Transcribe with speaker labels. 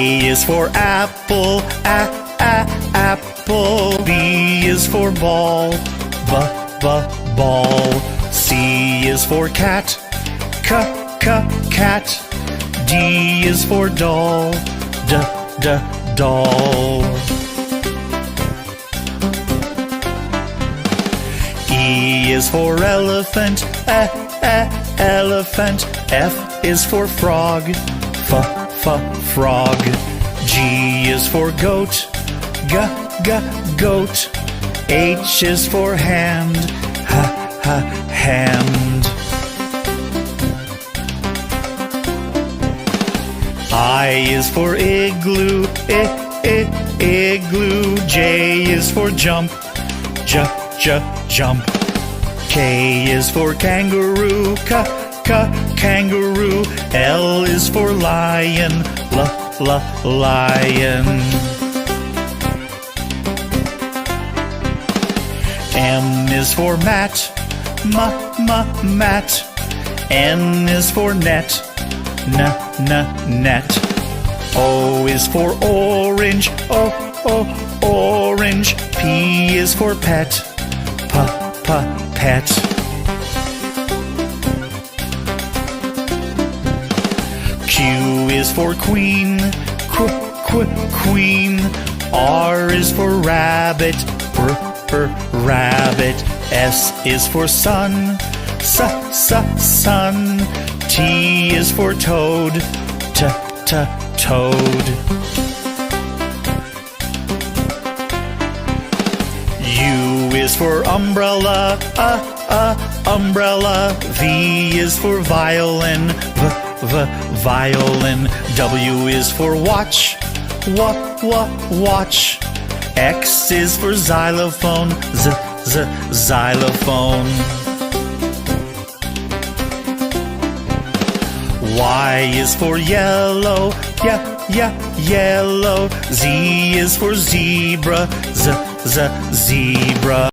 Speaker 1: A is for apple, apple. B is for ball, ball. C is for cat, cat. D is for doll, doll. E is for elephant, elephant. F is for frog, frog. G is for goat, goat. H is for hand, hand. I is for igloo, igloo. J is for jump, jump. K is for kangaroo, kangaroo. L is for lion, lion. M is for mat, mat. N is for net, net. O is for orange, orange. P is for pet, pet. Q is for queen, queen. R is for rabbit, rabbit. S is for sun, sun. T is for toad, toad. U is for umbrella, umbrella. V is for violin, violin. W is for watch, watch. X is for xylophone, xylophone. Y is for yellow, yellow. Z is for zebra, zebra.